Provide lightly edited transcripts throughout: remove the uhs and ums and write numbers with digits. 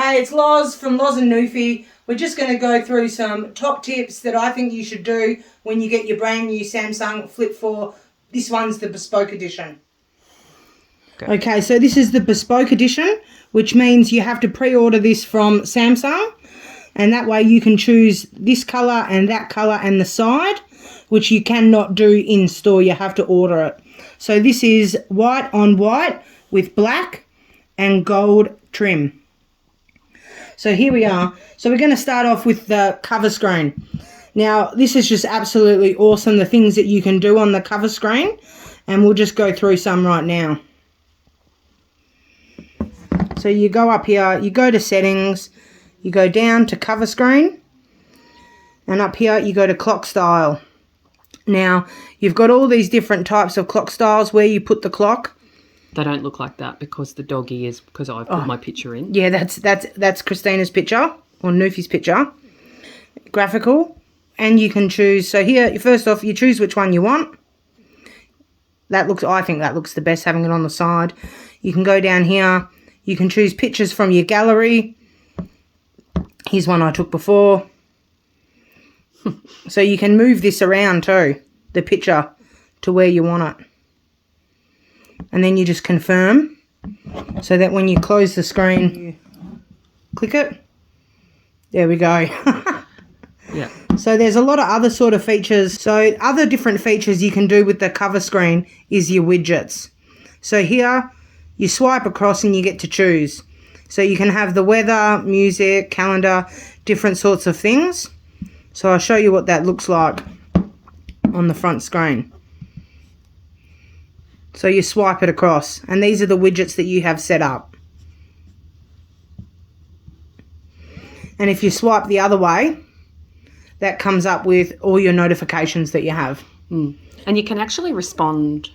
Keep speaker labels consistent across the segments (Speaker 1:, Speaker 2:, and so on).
Speaker 1: Hey, it's Loz from Lozz and Noufy. We're just going to go through some top tips that I think you should do when you get your brand new Samsung Flip 4. This one's the Bespoke edition. Okay, so this is the Bespoke edition, which means you have to pre-order this from Samsung. And that way you can choose this colour and that colour and the side, which you cannot do in store. You have to order it. So this is white on white with black and gold trim. So here we are. So we're going to start off with the cover screen. Now, this is just absolutely awesome, the things that you can do on the cover screen. And we'll just go through some right now. So you go up here, you go to settings, you go down to cover screen. And up here, you go to clock style. Now, you've got all these different types of clock styles where you put the clock.
Speaker 2: They don't look like that because the doggy is, because I put my picture in.
Speaker 1: Yeah, that's Christina's picture or Noufy's picture. Graphical. And you can choose. So here, first off, you choose which one you want. I think that looks the best, having it on the side. You can go down here. You can choose pictures from your gallery. Here's one I took before. So you can move this around too, the picture, to where you want it. And then you just confirm, so that when you close the screen, you click it. There we go.
Speaker 2: Yeah.
Speaker 1: So there's a lot of other sort of features. So other different features you can do with the cover screen is your widgets. So here, you swipe across and you get to choose. So you can have the weather, music, calendar, different sorts of things. So I'll show you what that looks like on the front screen. So you swipe it across, and these are the widgets that you have set up. And if you swipe the other way, that comes up with all your notifications that you have.
Speaker 2: And you can actually respond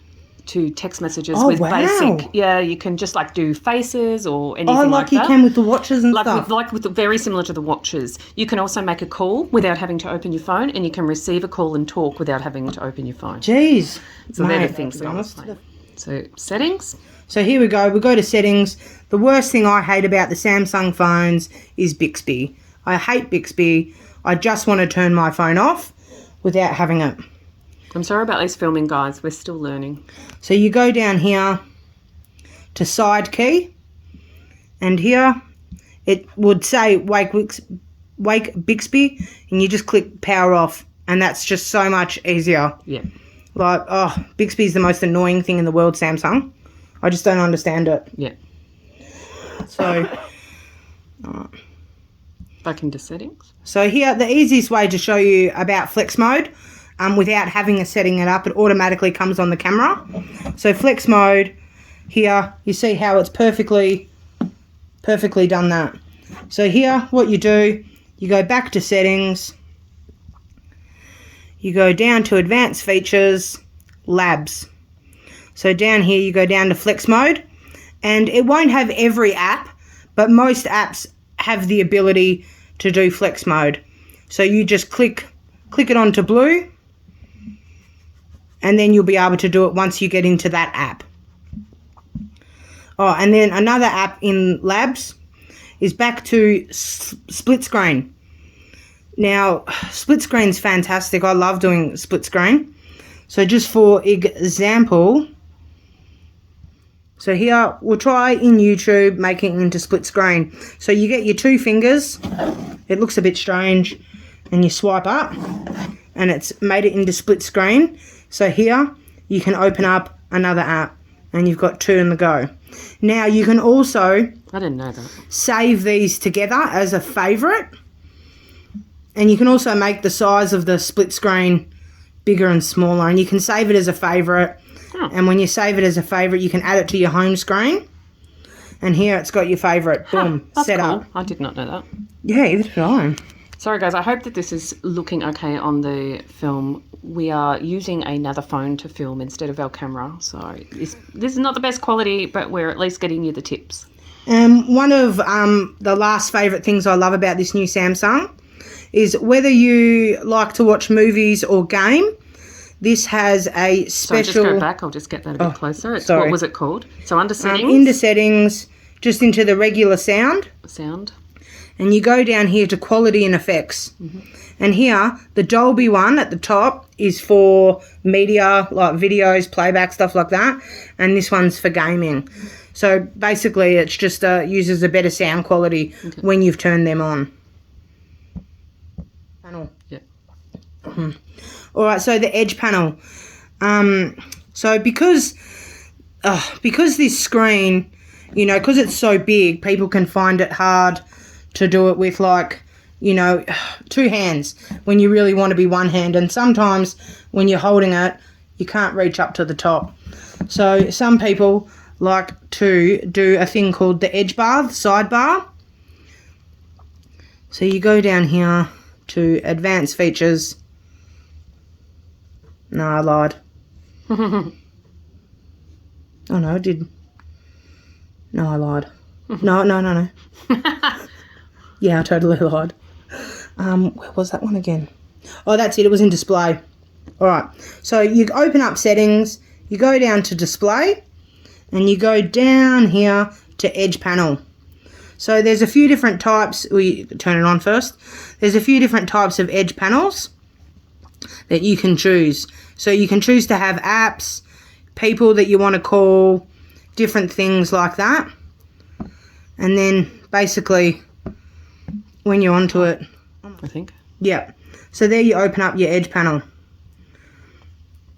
Speaker 2: to text messages with basic. Yeah, you can just like do faces or anything like that.
Speaker 1: You can with the watches and stuff.
Speaker 2: Very similar to the watches. You can also make a call without having to open your phone, and you can receive a call and talk without having to open your phone.
Speaker 1: Jeez.
Speaker 2: So they're the things that I was saying. So settings.
Speaker 1: So here we go. We go to settings. The worst thing I hate about the Samsung phones is Bixby. I hate Bixby. I just want to turn my phone off without having it.
Speaker 2: I'm sorry about these filming, guys. We're still learning.
Speaker 1: So you go down here to side key, and here it would say wake Bixby, and you just click power off, and that's just so much easier.
Speaker 2: Yeah.
Speaker 1: Like, Bixby's the most annoying thing in the world, Samsung. I just don't understand it.
Speaker 2: Yeah.
Speaker 1: So,
Speaker 2: back into settings.
Speaker 1: So here, the easiest way to show you about flex mode, without having a setting it up, it automatically comes on the camera. So flex mode, here, you see how it's perfectly done that. So here, what you do, you go back to settings, you go down to advanced features, labs. So down here, you go down to flex mode, and it won't have every app, but most apps have the ability to do flex mode. So you just click it onto blue, and then you'll be able to do it once you get into that app. And then another app in labs is back to split screen. Now, split screen's fantastic. I love doing split screen. So just for example, so here we'll try in YouTube making it into split screen. So you get your two fingers. It looks a bit strange, and you swipe up, and it's made it into split screen. So here you can open up another app, and you've got two in the go. Now you can also,
Speaker 2: I didn't know that,
Speaker 1: save these together as a favourite, and you can also make the size of the split screen bigger and smaller, and you can save it as a favourite. And when you save it as a favourite, you can add it to your home screen, and here it's got your favourite. Boom, set
Speaker 2: cool.
Speaker 1: up.
Speaker 2: I did not know that.
Speaker 1: Yeah, either did I.
Speaker 2: Sorry guys, I hope that this is looking okay on the film. We are using another phone to film instead of our camera, so this is not the best quality, but we're at least getting you the tips.
Speaker 1: One of the last favourite things I love about this new Samsung is whether you like to watch movies or game, this has a special...
Speaker 2: So just go back, I'll just get that a bit closer. What was it called? So under settings?
Speaker 1: Into settings, just into the regular sound. And you go down here to quality and effects. And here, the Dolby one at the top is for media, like videos, playback, stuff like that. And this one's for gaming. So basically, it's just uses a better sound quality when you've turned them on. Panel.
Speaker 2: Yeah.
Speaker 1: All right, so the edge panel. So because this screen, you know, because it's so big, people can find it hard to do it with, like, you know, two hands when you really want to be one hand. And sometimes when you're holding it, you can't reach up to the top. So some people like to do a thing called the edge bar, the sidebar. So you go down here to advanced features. No, I lied. Oh no, I did. No, I lied. No. Yeah, I totally lied. Where was that one again? Oh, that's it. It was in display. All right. So you open up settings. You go down to display. And you go down here to edge panel. So there's a few different types. We turn it on first. There's a few different types of edge panels that you can choose. So you can choose to have apps, people that you want to call, different things like that. And then basically when you're onto it,
Speaker 2: I think.
Speaker 1: Yeah. So there you open up your edge panel.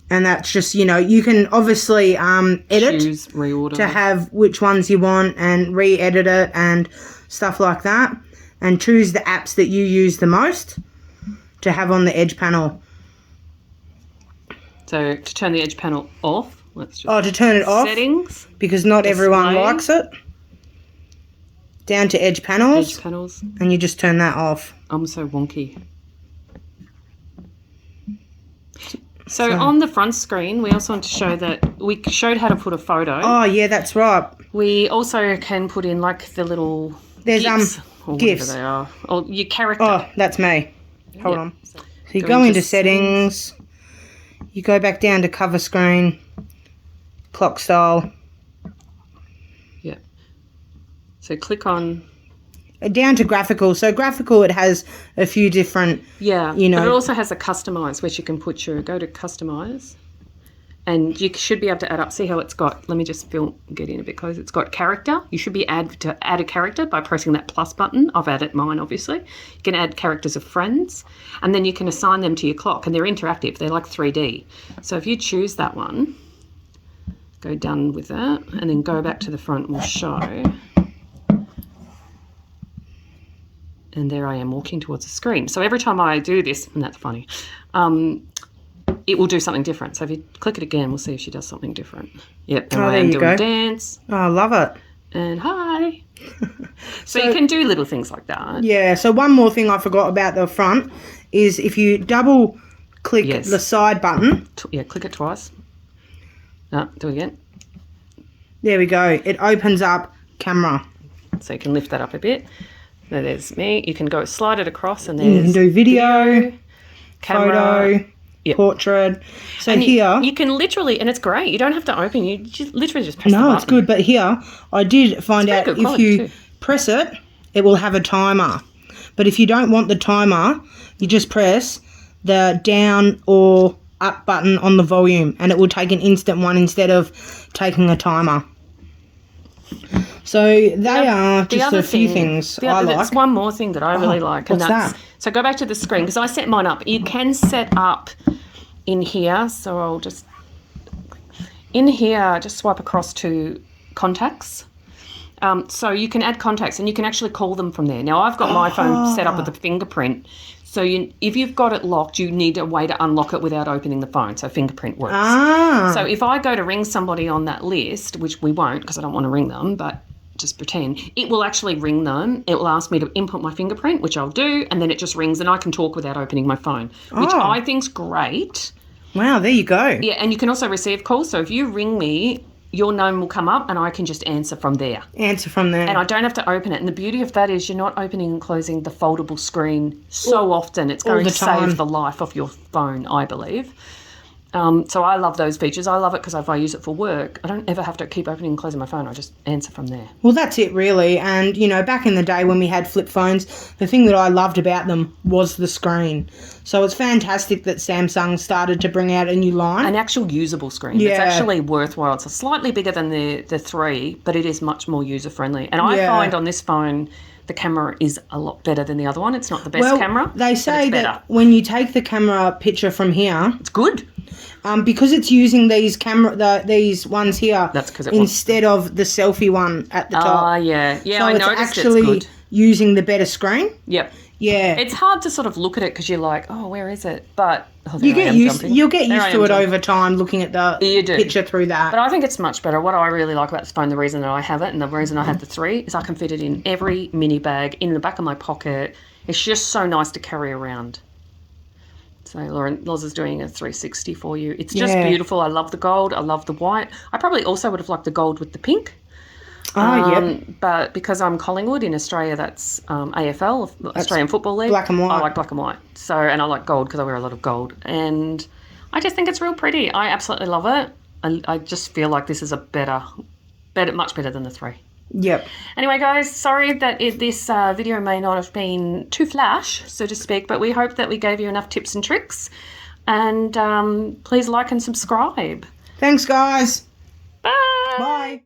Speaker 1: And that's just, you know, you can obviously edit.
Speaker 2: Choose, reorder.
Speaker 1: To have which ones you want and re-edit it and stuff like that. And choose the apps that you use the most to have on the edge panel.
Speaker 2: So to turn the edge panel off, let's just...
Speaker 1: to turn it off.
Speaker 2: Settings.
Speaker 1: Because not everyone likes it. Down to edge panels.
Speaker 2: Edge panels.
Speaker 1: And you just turn that off.
Speaker 2: I'm so wonky. So on the front screen, we also want to show that we showed how to put a photo.
Speaker 1: Oh, yeah, that's right.
Speaker 2: We also can put in like the little
Speaker 1: There's
Speaker 2: GIFs. Or
Speaker 1: GIFs.
Speaker 2: whatever they are. Or your character.
Speaker 1: Oh, that's me. Hold on. So you go into settings. You go back down to cover screen. Clock style.
Speaker 2: Yeah. So click on...
Speaker 1: Down to graphical. So graphical, it has a few different, you know.
Speaker 2: But it also has a customise, which you can put your, go to customise, and you should be able to add up. See how it's got, let me just get in a bit closer. It's got character. You should be able to add a character by pressing that plus button. I've added mine, obviously. You can add characters of friends, and then you can assign them to your clock, and they're interactive. They're like 3D. So if you choose that one, go done with that, and then go back to the front, we'll show. And there I am walking towards the screen. So every time I do this, and that's funny, it will do something different. So if you click it again, we'll see if she does something different. Yep, there I am doing a dance.
Speaker 1: Oh, I love it.
Speaker 2: And hi. So you can do little things like that.
Speaker 1: Yeah, so one more thing I forgot about the front is if you double click the side button.
Speaker 2: Click it twice. No, do it again.
Speaker 1: There we go. It opens up camera.
Speaker 2: So you can lift that up a bit. So there's me. You can go slide it across and there's
Speaker 1: you can do video
Speaker 2: camera,
Speaker 1: photo, portrait. So
Speaker 2: and
Speaker 1: here...
Speaker 2: You can literally, and it's great, you don't have to open, you just literally just press the button.
Speaker 1: No, it's good, but here I did find out if you press it, it will have a timer. But if you don't want the timer, you just press the down or up button on the volume and it will take an instant one instead of taking a timer. So they are just a few things I like.
Speaker 2: There's one more thing that I really like.
Speaker 1: What's that?
Speaker 2: So go back to the screen because I set mine up. You can set up in here. So I'll just, in here, just swipe across to contacts. So you can add contacts and you can actually call them from there. Now I've got my phone set up with a fingerprint. So if you've got it locked, you need a way to unlock it without opening the phone. So fingerprint works. So if I go to ring somebody on that list, which we won't because I don't want to ring them, but just pretend, it will actually ring them. It will ask me to input my fingerprint, which I'll do, and then it just rings and I can talk without opening my phone, which I think's great.
Speaker 1: Wow, there you go.
Speaker 2: Yeah, and you can also receive calls. So if you ring me, your name will come up and I can just answer from there.
Speaker 1: Answer from there.
Speaker 2: And I don't have to open it. And the beauty of that is you're not opening and closing the foldable screen so often. It's going to save the life of your phone, I believe. So I love those features. I love it because if I use it for work, I don't ever have to keep opening and closing my phone. I just answer from there.
Speaker 1: Well, that's it really. And, you know, back in the day when we had flip phones, the thing that I loved about them was the screen. So it's fantastic that Samsung started to bring out a new line.
Speaker 2: An actual usable screen.
Speaker 1: Yeah.
Speaker 2: It's actually worthwhile. It's slightly bigger than the 3, but it is much more user-friendly. And I find on this phone the camera is a lot better than the other one. It's not the best camera.
Speaker 1: They say that when you take the camera picture from here,
Speaker 2: it's good.
Speaker 1: Because it's using these these ones here
Speaker 2: That's 'cause
Speaker 1: instead of the selfie one at the top.
Speaker 2: Yeah.
Speaker 1: So
Speaker 2: I noticed
Speaker 1: actually
Speaker 2: it's good.
Speaker 1: using the better screen.
Speaker 2: Yep.
Speaker 1: Yeah.
Speaker 2: It's hard to sort of look at it because you're like, oh, where is it? But
Speaker 1: you'll get used to it over time looking at the picture through that.
Speaker 2: But I think it's much better. What I really like about this phone, the reason that I have it and the reason I have the 3 is I can fit it in every mini bag, in the back of my pocket. It's just so nice to carry around. So Lozz is doing a 360 for you. It's just beautiful. I love the gold. I love the white. I probably also would have liked the gold with the pink. But because I'm Collingwood in Australia, that's AFL, Australian Football League.
Speaker 1: Black and white.
Speaker 2: I like black and white. So, and I like gold because I wear a lot of gold. And I just think it's real pretty. I absolutely love it. I just feel like this is a much better than the 3.
Speaker 1: Yep.
Speaker 2: Anyway, guys, sorry that this video may not have been too flash, so to speak, but we hope that we gave you enough tips and tricks. And please like and subscribe.
Speaker 1: Thanks, guys.
Speaker 2: Bye.
Speaker 1: Bye.